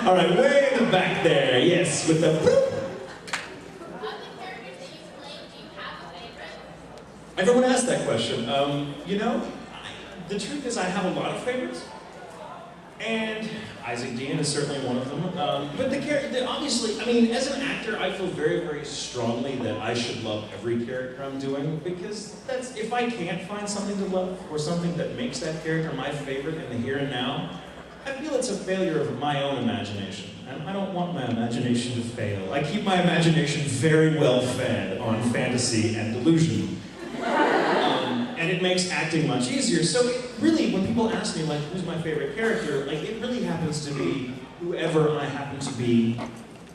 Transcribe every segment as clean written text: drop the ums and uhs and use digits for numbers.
All right, way in the back there. Yes, with the boop. Everyone asks that question. You know, the truth is I have a lot of favorites. And Isaac Dean is certainly one of them. But the character, obviously, I mean, as an actor, I feel very, very strongly that I should love every character I'm doing, because that's, if I can't find something to love, or something that makes that character my favorite in the here and now, I feel it's a failure of my own imagination. And I don't want my imagination to fail. I keep my imagination very well fed on fantasy and delusion. And it makes acting much easier. So it really, when people ask me, like, who's my favorite character, like, it really happens to be whoever I happen to be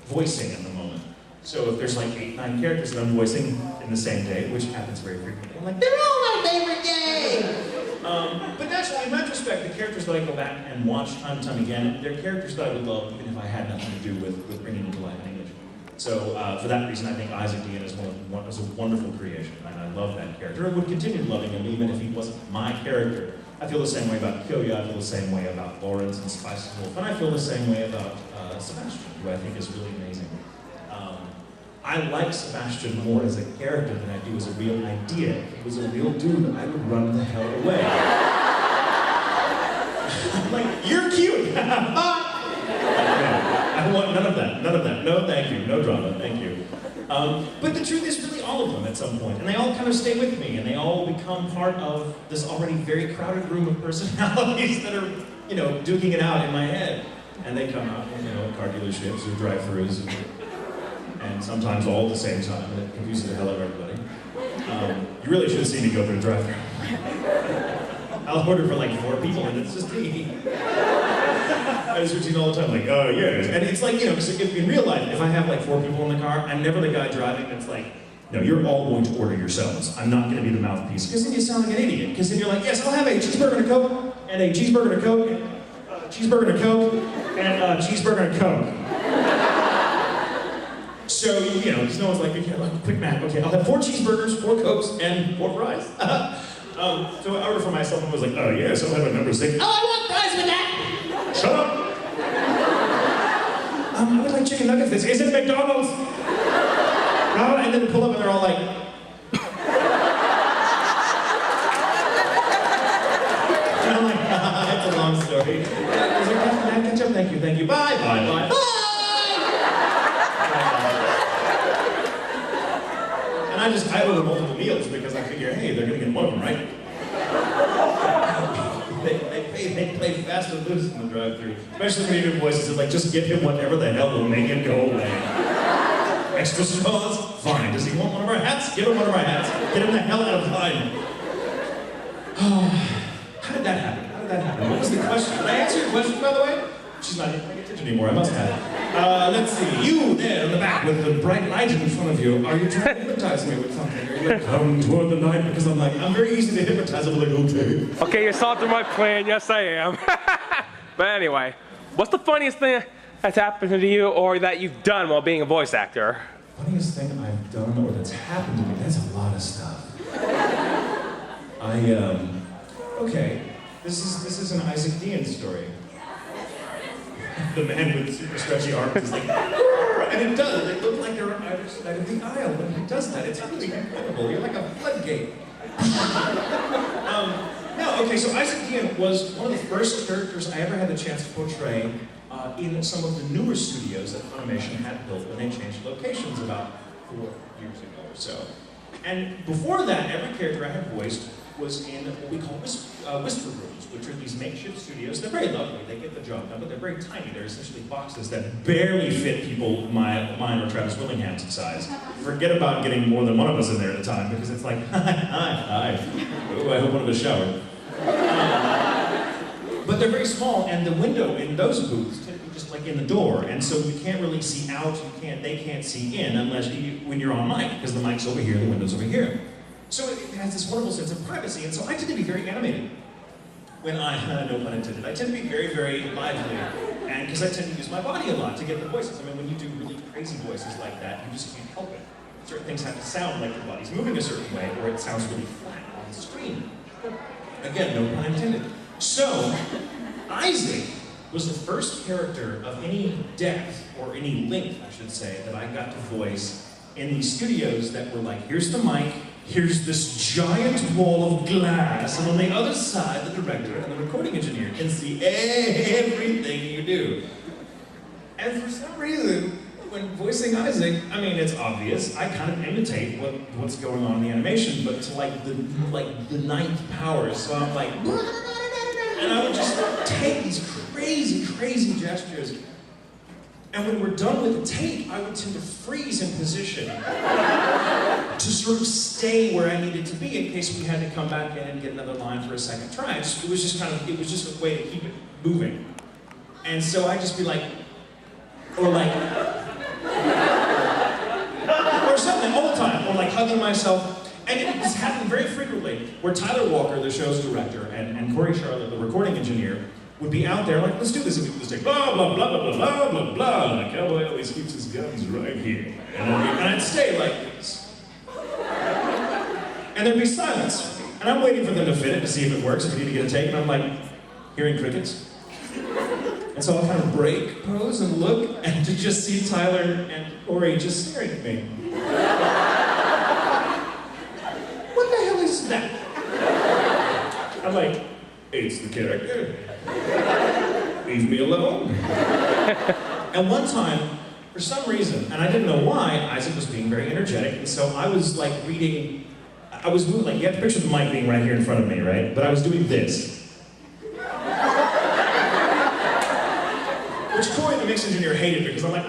voicing in the moment. So if there's like 8, 9 characters that I'm voicing in the same day, which happens very frequently, I'm like, they're all my favorite day! But naturally, in retrospect, the characters that I go back and watch time and time again, they're characters that I would love even if I had nothing to do with bringing them to life in English. So for that reason, I think Isaac Dean is a wonderful creation, and I love that character. I would continue loving him even if he wasn't my character. I feel the same way about Kyoya, I feel the same way about Lawrence and Spice Wolf, and I feel the same way about Sebastian, who I think is really amazing. I like Sebastian more as a character than I do as a real idea. If he was a real dude, I would run the hell away. I'm like, you're cute! I want none of that, none of that. No, thank you, no drama, thank you. But the truth is really all of them at some point, and they all kind of stay with me, and they all become part of this already very crowded room of personalities that are, you know, duking it out in my head. And they come out, you know, at car dealerships or drive-thrus, and sometimes all at the same time, and it confuses the hell out of everybody. You really should have seen me go through a drive-thru. I'll order for like 4 people, and it's just me. I was routine all the time, like, oh yes. And it's like, you know, because in real life, if I have like 4 people in the car, I'm never the guy driving that's like, no, you're all going to order yourselves. I'm not going to be the mouthpiece. Because then you sound like an idiot. Because then you're like, yes, I'll have a cheeseburger and a Coke, and a cheeseburger and a Coke, and a cheeseburger and a Coke, and a cheeseburger and a Coke. So, you know, because no one's like, okay, like, quick math, okay, I'll have 4 cheeseburgers, 4 Cokes, and 4 fries. So I ordered for myself and was like, oh yes, I'll have a number 6. Oh, I want fries with that! Shut up! I would like chicken nuggets. This isn't McDonald's! No, and then they pull up and they're all like... and I'm like, that's a long story. Is there ketchup? Thank you, thank you. Bye, bye, bye, bye! And I order multiple meals because I figure, hey, they're gonna get one of them, right? they play fast and loose in the drive-thru. Especially when you do voices, it's like, just give him whatever the hell will make him go away. Extra straws? Fine. Does he want one of our hats? Give him one of our hats. Get him the hell out of line. Oh, how did that happen? How did that happen? What was the question? Did I answer your question, by the way? She's not even paying attention anymore, I must have. Let's see, you there in the back with the bright light in front of you, are you trying to hypnotize me with something? Are you like, come toward the night? Because I'm like, I'm very easy to hypnotize, I'm like, okay. Okay, you're salting my plan, yes I am. But anyway, what's the funniest thing that's happened to you or that you've done while being a voice actor? Funniest thing I've done or that's happened to me, that's a lot of stuff. Okay, this is an Isaac Dean story. The man with super stretchy arms is like, and it does. They look like they're on either side of the aisle when he does that. It's really incredible. You're like a floodgate. No, okay, so Isaac Dean was one of the first characters I ever had the chance to portray in some of the newer studios that Funimation had built when they changed locations about 4 years ago or so. And before that, every character I had voiced was in what we call whisper rooms, which are these makeshift studios. They're very lovely, they get the job done, but they're very tiny. They're essentially boxes that barely fit people mine or Travis Willingham's size. Forget about getting more than one of us in there at a time, because it's like, hi. Ooh, I hope one of us showered. But they're very small, and the window in those booths tend to be just like in the door, and so you can't really see out, they can't see in unless when you're on mic, because the mic's over here, the window's over here. So it has this wonderful sense of privacy, and so I tend to be very animated. When no pun intended, I tend to be very, very lively, and because I tend to use my body a lot to get the voices. I mean, when you do really crazy voices like that, you just can't help it. Certain things have to sound like your body's moving a certain way, or it sounds really flat on the screen. Again, no pun intended. So, Isaac was the first character of any depth, or any length, I should say, that I got to voice in these studios that were like, here's the mic, here's this giant wall of glass, and on the other side, the director and the recording engineer can see everything you do. And for some reason, when voicing Isaac, I mean, it's obvious, I kind of imitate what's going on in the animation, but to like the ninth power, so I'm like, and I would just take these crazy gestures. And when we're done with the take, I would tend to freeze in position to sort of stay where I needed to be in case we had to come back in and get another line for a second try. It was just a way to keep it moving. And so I'd just be like, or something all the time, or like hugging myself. And this happened very frequently, where Tyler Walker, the show's director, and Corey Charlotte, the recording engineer, would be out there like, let's do this, and we would just take blah, blah, blah, blah, blah, blah, blah, blah, and the cowboy always keeps his guns right here. And I'd stay like this. And there'd be silence. And I'm waiting for them to fit it to see if it works, if we need to get a take, and I'm like, hearing crickets. And so I'll kind of break, pose, and look, and to just see Tyler and Corey just staring at me. What the hell is that? I'm like, it's the character. Leave me alone. And one time, for some reason, and I didn't know why, Isaac was being very energetic, and so I was like reading, I was moving, like, you have to picture the mic being right here in front of me, right? But I was doing this. Which Corey, the mix engineer, hated because I'm like,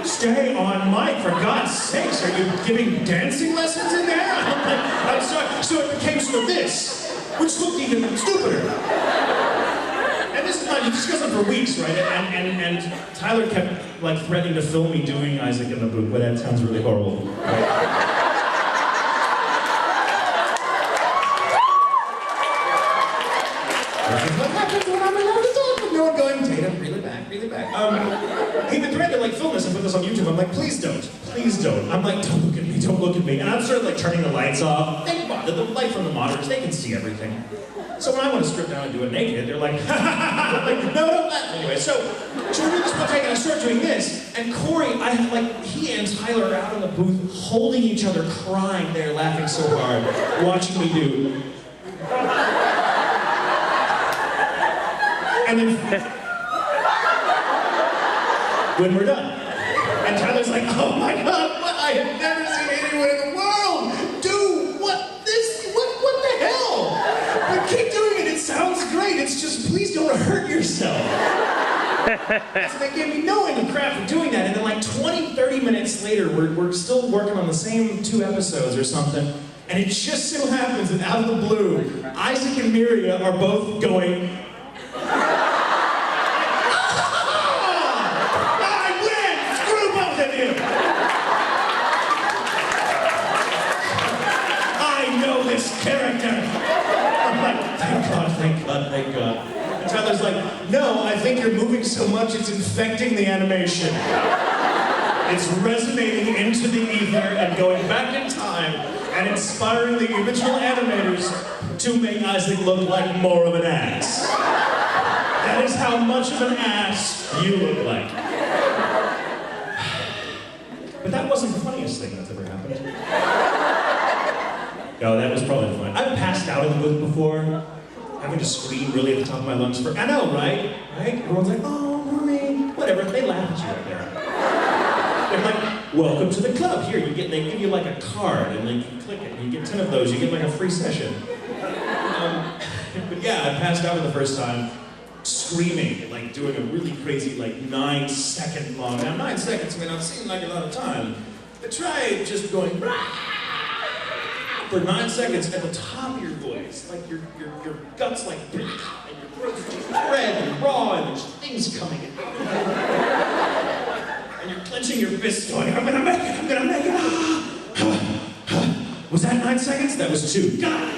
stay on mic, for God's sakes, are you giving dancing lessons in there? I'm sorry. So it became sort of this, which looked even stupider. And this goes on for weeks, right? And Tyler kept like threatening to film me doing Isaac in the booth, but that sounds really horrible. Right? What happens when I'm allowed to talk with no one going, Tatum, reel it back, reel it back. He would threaten to like film this and put this on YouTube. I'm like, please don't, please don't. I'm like, don't look at me, don't look at me. And I'm sort of like turning the lights off. They bother the light from the monitors, they can see everything. So when I want to strip down and do it naked, they're like, ha ha ha, like, no, don't let. Anyway, so we do this one take and I start doing this, and Corey, he and Tyler are out in the booth holding each other, crying, they're laughing so hard, watching me do. And then, when we're done, and Tyler's like, oh my God, what? I have never seen anyone in the world do what the hell? But keep doing it, it sounds great, it's just, please don't hurt yourself. So they gave me no end of crap for doing that, and then like 20, 30 minutes later, we're still working on the same 2 episodes or something, and it just so happens that out of the blue, Isaac and Miria are both going, I win! Screw both of you! I know this character! I'm like, thank God, thank God, thank God. And Tyler's like, no, I think you're moving so much it's infecting the animation. It's resonating into the ether and going back in time and inspiring the original animators to make Isaac look like more of an ass. That is how much of an ass you look like. But that wasn't the funniest thing that's ever happened. No, that was probably the funniest. I've passed out in the booth before, having to scream really at the top of my lungs for, I know, right? Right? Everyone's like, oh, mommy, whatever, they laugh at you right there. They're like, welcome to the club. Here, they give you like a card, and like you click it, and you get 10 of those, you get like a free session. But yeah, I passed out for the first time, screaming, like doing a really crazy, like 9-second long. Now 9 seconds may not seem like a lot of time, but try just going for 9 seconds at the top of your voice, like your guts like, and your throat's just red and raw, and there's things coming in. And you're clenching your fists going, I'm gonna make it, I'm gonna make it. Was that 9 seconds? That was 2. Got it.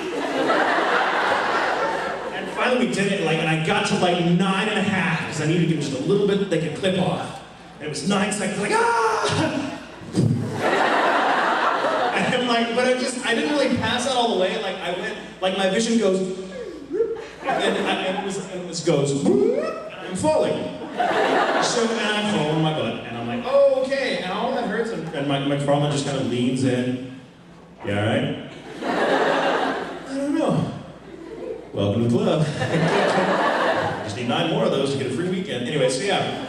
Finally we did it, and I got to like 9.5, because I needed to give just a little bit they could clip off. And it was 9 seconds, like, ah! And I'm like, but I didn't really pass out all the way. Like, I went, like, my vision goes, and this goes, I'm falling. So, and I'm falling my butt, and I'm like, oh, okay, and all that hurts, and my McFarlane just kind of leans in. You all right? I don't know. Welcome to the club. Just need 9 more of those to get a free weekend. Anyway, so yeah,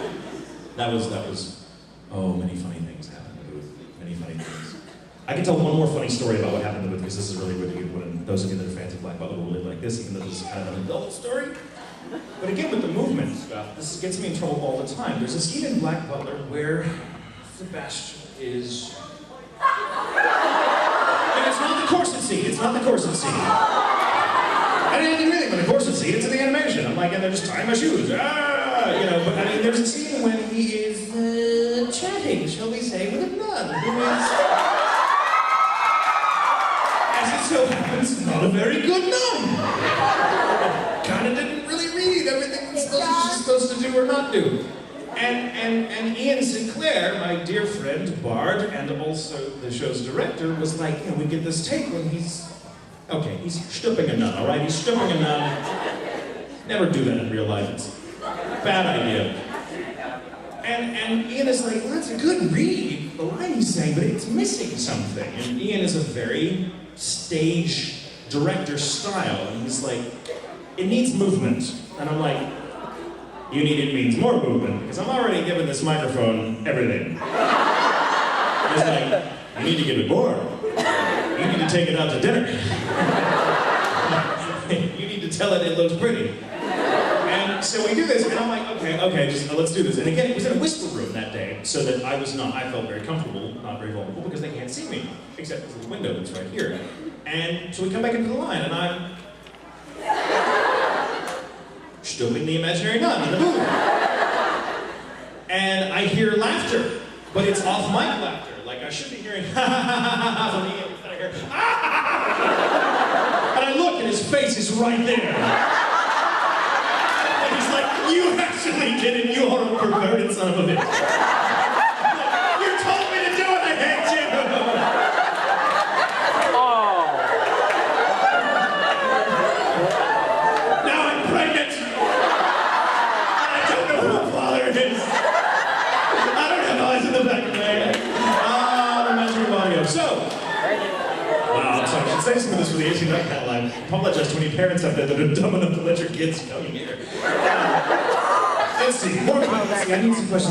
that was, oh, many funny things happened in the booth. Many funny things. I can tell one more funny story about what happened in the booth, because this is really good one, and those of you that are fans of Black Butler will live like this, even though this is kind of an adult story. But again, with the movement stuff, this gets me in trouble all the time. There's a scene in Black Butler where Sebastian is... And it's not the corset scene, it's not the corset scene. I didn't do anything with the corset scene, it's in the animation. I'm like, and they're just tying my shoes, but I mean, there's a scene when he is chatting, shall we say, with a nun who is, as it so happens, not a very good nun. Kinda didn't really read everything she's supposed to do or not do. And Ian Sinclair, my dear friend, Bard, and also the show's director, was like, we get this take when he's stooping a nun, all right? He's stooping a nun. Never do that in real life. It's a bad idea. And Ian is like, well, that's a good read, the line he's saying, but it's missing something. And Ian is a very stage director style, and he's like, it needs movement. And I'm like, you need it means more movement, because I'm already giving this microphone everything. He's like, you need to give it more. You need to take it out to dinner. You need to tell it looks pretty. And so we do this, and I'm like, okay, just let's do this. And again, it was in a whisper room that day, so that I felt very comfortable, not very vulnerable, because they can't see me, except for the window that's right here. And so we come back into the line, and I'm stooping the imaginary nun in the booth. And I hear laughter, but it's off mic laughter. Like I should be hearing ha ha ha ha ha from Ian, instead I hear ah ha ha ha. And I look and his face is right there. And he's like, you actually did it, you are a perverted son of a bitch. You told me to do it, I hate you. Now I'm pregnant. And I don't know who my father is. I don't have eyes in the back of my head. The measure of audio. So, wow, so I should say some of this for the 18 Night Cat Line. I apologize to any parents out there that are dumb enough to let your kids come here. Let's see, more questions. I need some questions.